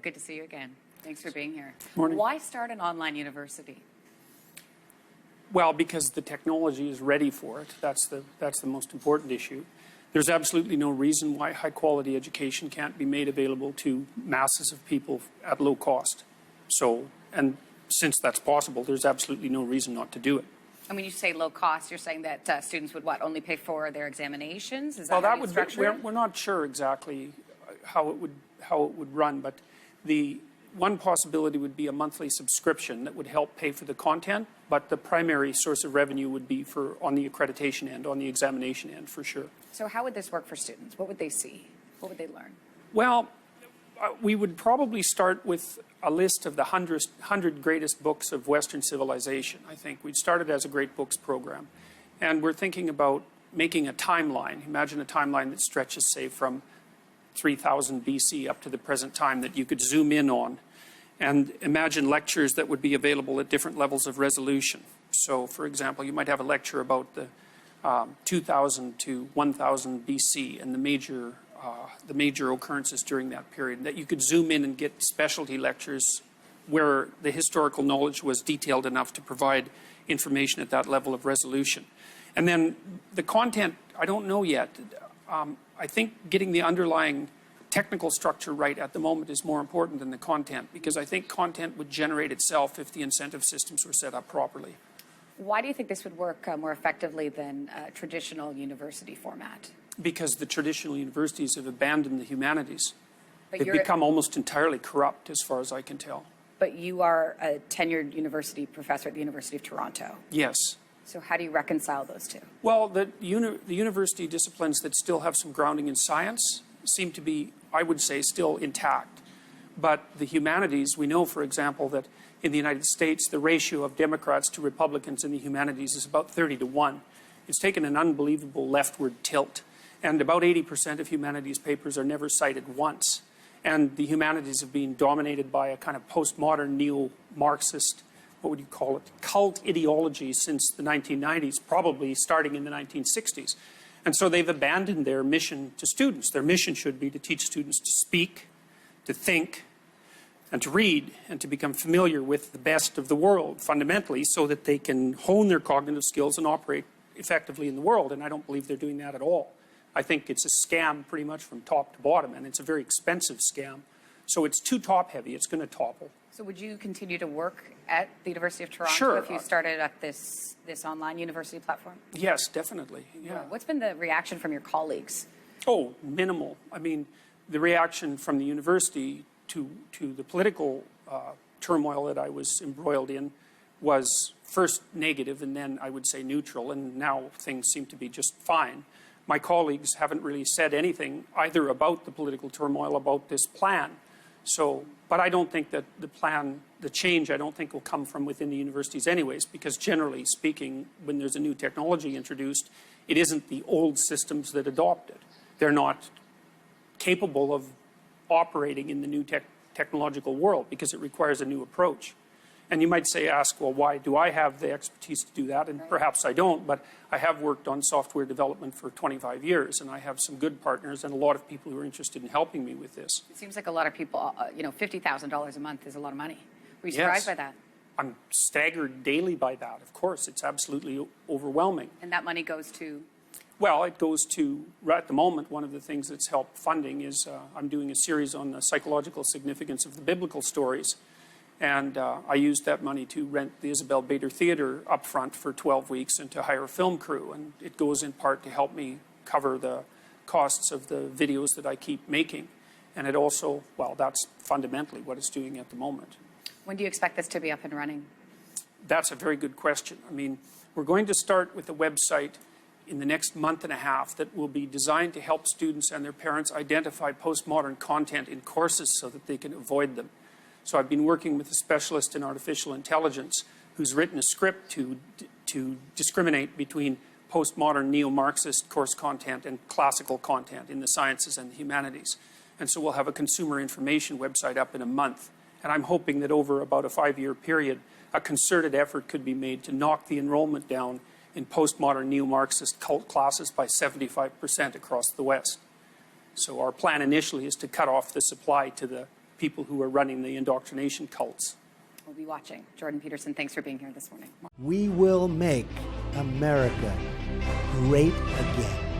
Good to see you again. Thanks for being here. Morning. Why start an online university? Well, because the technology is ready for it. That's the most important issue. There's absolutely no reason why high-quality education can't be made available to masses of people at low cost. So, and since that's possible, there's absolutely no reason not to do it. And when you say low cost, you're saying that students would only pay for their examinations? Is that Well, how that you would structure it? we're not sure exactly how it would run, but the one possibility would be a monthly subscription that would help pay for the content, but the primary source of revenue would be on the accreditation end, on the examination end, for sure. So how would this work for students? What would they see? What would they learn? Well, we would probably start with a list of the 100 greatest books of Western civilization, I think. We'd started as a great books program. And we're thinking about making a timeline. Imagine a timeline that stretches, say, from 3000 BC up to the present time that you could zoom in on. And imagine lectures that would be available at different levels of resolution. So, for example, you might have a lecture about the 2000 to 1000 BC and the major occurrences during that period, that you could zoom in and get specialty lectures where the historical knowledge was detailed enough to provide information at that level of resolution. And then the content, I don't know yet. I think getting the underlying technical structure right at the moment is more important than the content, because I think content would generate itself if the incentive systems were set up properly. Why do you think this would work more effectively than a traditional university format? Because the traditional universities have abandoned the humanities. But They've become almost entirely corrupt, as far as I can tell. But you are a tenured university professor at the University of Toronto. Yes. So how do you reconcile those two? Well, the university disciplines that still have some grounding in science seem to be, I would say, still intact. But the humanities, we know, for example, that in the United States, the ratio of Democrats to Republicans in the humanities is about 30 to 1. It's taken an unbelievable leftward tilt. And about 80% of humanities papers are never cited once. And the humanities have been dominated by a kind of postmodern neo-Marxist, what would you call it, cult ideology since the 1990s, probably starting in the 1960s. And so they've abandoned their mission to students. Their mission should be to teach students to speak, to think, and to read, and to become familiar with the best of the world, fundamentally, so that they can hone their cognitive skills and operate effectively in the world. And I don't believe they're doing that at all. I think it's a scam pretty much from top to bottom, and it's a very expensive scam. So it's too top-heavy. It's going to topple. So would you continue to work at the University of Toronto Sure. if you started at this online university platform? Yes, definitely. Yeah. What's been the reaction from your colleagues? Oh, minimal. I mean, the reaction from the university to the political turmoil that I was embroiled in was first negative, and then I would say neutral, and now things seem to be just fine. My colleagues haven't really said anything either about the political turmoil, about this plan. So, but I don't think that the change, I don't think will come from within the universities anyways, because generally speaking, when there's a new technology introduced, it isn't the old systems that adopt it. They're not capable of operating in the new technological world because it requires a new approach. And you might ask, well, why do I have the expertise to do that? And perhaps I don't, but I have worked on software development for 25 years, and I have some good partners and a lot of people who are interested in helping me with this. It seems like a lot of people, $50,000 a month is a lot of money. Were you surprised by that? I'm staggered daily by that, of course. It's absolutely overwhelming. And that money goes to? Well, it goes to, right at the moment, one of the things that's helped funding is I'm doing a series on the psychological significance of the biblical stories. And I used that money to rent the Isabel Bader Theatre up front for 12 weeks and to hire a film crew. And it goes in part to help me cover the costs of the videos that I keep making. And it also, well, that's fundamentally what it's doing at the moment. When do you expect this to be up and running? That's a very good question. I mean, we're going to start with a website in the next month and a half that will be designed to help students and their parents identify postmodern content in courses so that they can avoid them. So I've been working with a specialist in artificial intelligence who's written a script to discriminate between postmodern neo-Marxist course content and classical content in the sciences and the humanities. And so we'll have a consumer information website up in a month. And I'm hoping that over about a 5-year period, a concerted effort could be made to knock the enrollment down in postmodern neo-Marxist cult classes by 75% across the West. So our plan initially is to cut off the supply to the people who are running the indoctrination cults. We'll be watching. Jordan Peterson, thanks for being here this morning. We will make America great again.